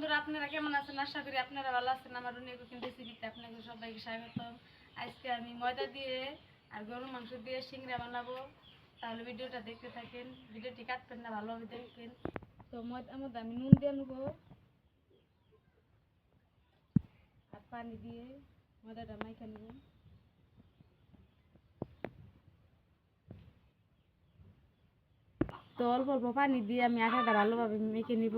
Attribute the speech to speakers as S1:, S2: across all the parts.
S1: বন্ধুরা, আপনারা কেমন আছেন? আশা করি আপনারা ভালো আছেন। আমার রুনি কুকিং রেসিপিতে আপনাদের সবাইকে স্বাগতম। আজকে আমি ময়দা দিয়ে আর গরুর মাংস দিয়ে সিংড়া বানাবো। তাহলে ভিডিওটা দেখতে থাকেন, ভিডিওটি কাটবেন না, ভালোভাবে দেখবেন। তো ময়দার মধ্যে আমি নুন দিয়ে নেবো আর পানি দিয়ে ময়দাটা মাইখা নেব। তো অল্প অল্প পানি দিয়ে আমি আটাটা ভালোভাবে মেখে নিব।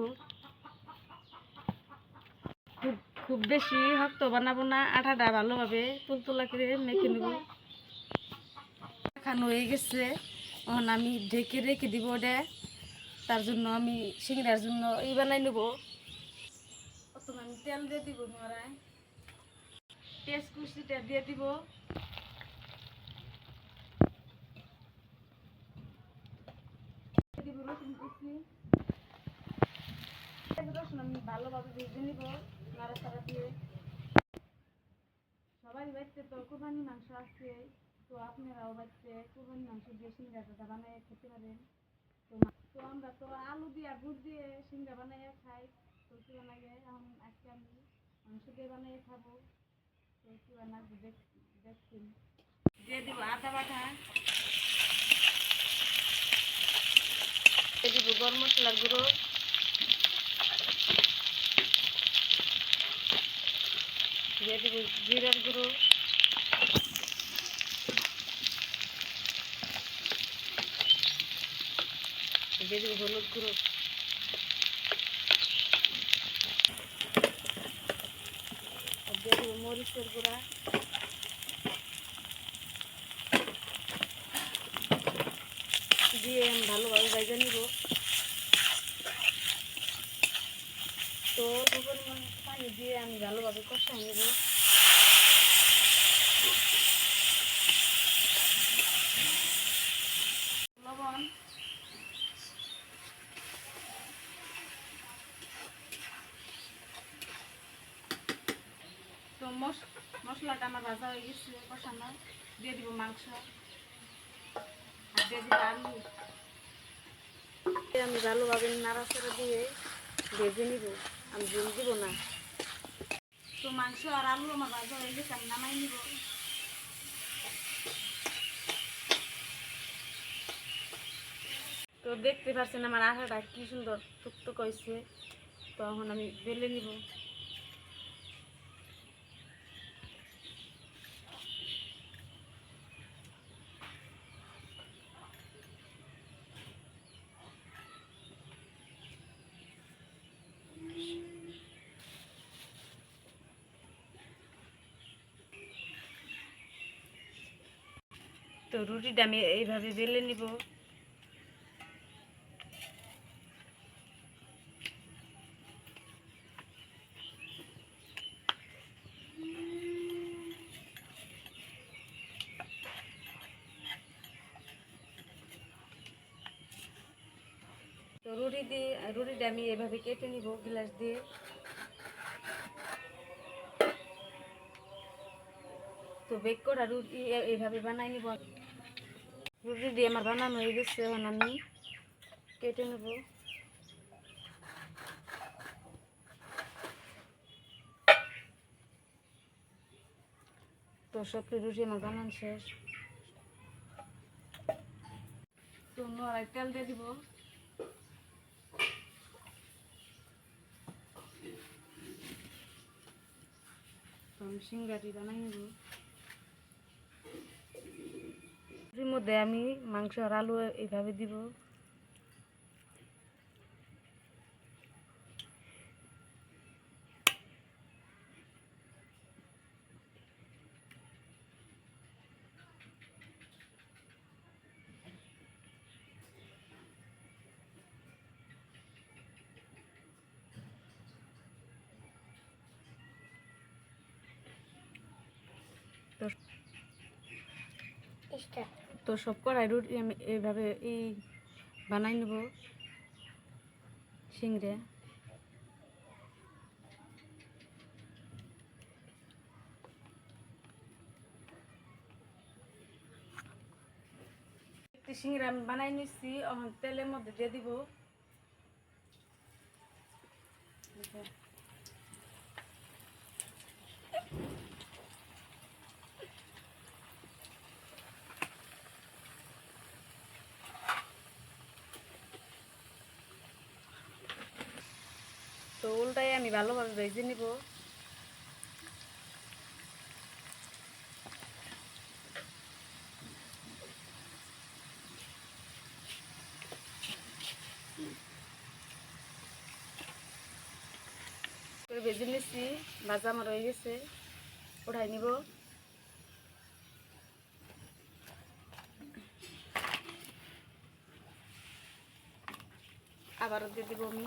S1: খুব খুব বেশি শক্ত বানাবো না, আটাটা ভালোভাবে তুলতুলা করে মেখে নেব। খানো হয়ে গেছে, এখন আমি ঢেকে রেখে দিব। ওটা তার জন্য আমি সিংড়ার জন্য বানাই নেব। প্রথমে আমি তেল দিয়ে দিব, মরায় পেঁয়াজ কুচিটা দিয়ে দিব। রসুন কুচি, রসুন আমি ভালোভাবে ভেজে নিব নাড়াচাড়া দিয়ে। সবাই বাড়িতে তো কোরবানি মাংস আছে, তো আপনারাও বাড়িতে কোরবানি মাংস দিয়ে সিংড়াটা বানাই খেতে পারেন। তো আমরা তো আলু দিয়ে বুট দিয়ে সিংড়া বানাইয়া খাই। তো কি বানাইয়ে এখন আজকে আমি মাংস দিয়ে বানাইয়ে খাবো। তো কি বানাবো দেখছেন। দিয়ে দিব আদা বাটা, দিয়ে দিব গরম মশলার গুঁড়ো, দিয়ে দিব জিরার গুঁড়ো, দিয়ে দিব হলুদ গুঁড়ো, দিয়ে দিব মরিচের গুঁড়া, দিয়ে আমি ভালোভাবে ভেজে নিব। তো পরিমাণ পানি দিয়ে আমি ভালোভাবে কষা নেব। লবণ, তো মশলাটা আমার ভাজা হয়ে গেছে কষানো। দিয়ে দিব মাংস আর দিয়ে দিব আলু। আমি ভালোভাবে নাড়াচাড়া দিয়ে ভেজে নিব, আমি জল দিব না। তো মাংস আর আলু আমার ভাজা হয়ে গেছে, আমি নামাই নিব। তো দেখতে পাচ্ছেন আমার আটাটা কি সুন্দর টুকটুক হয়েছে। তো এখন আমি বেলে নিব। তো রুটিটা আমি এইভাবে বেলে নিব। তো রুটিটা আমি এভাবে কেটে নিব গ্লাস দিয়ে। তো বেক করা রুটি এইভাবে বানাই নিব। রুটি দিয়ে আমার বানানো হয়ে গেছে, এখন আমি কেটে নেব। তো সবটি রুটি আমার বানানো শেষ। তো নড়াই তেল দিয়ে দিব। তো আমি সিংড়াটি বানাই নেব। রুটির মধ্যে আমি মাংস আর আলু এইভাবে দিব। তো সব কড়াই রুটি আমি এইভাবে বানাই নেব সিংড়া। সিংড়া আমি বানাই নিচ্ছি, এখন তেলের মধ্যে দিয়ে দিব। তো উল্টাই আমি ভালোভাবে ভেজে নিব। ভেজে নিচ্ছি, ভাজা আমার হয়ে গেছে, উঠাই নিব। আবারও দিয়ে দিব আমি।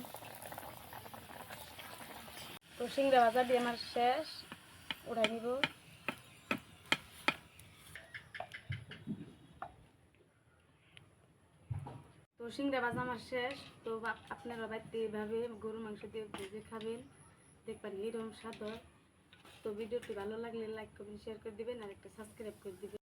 S1: তো সিংড়া ভাজা দিয়ে আমার শেষ, উঠাই নিব। তো সিংড়া ভাজা আমার শেষ। তো আপনারা বাড়িতে এইভাবে গরু মাংস দিয়ে ভেজে খাবেন, দেখবেন এরকম স্বাদ হয়। তো ভিডিওটি ভালো লাগলে লাইক করবেন, শেয়ার করে দিবেন আর একটা সাবস্ক্রাইব করে দিবেন।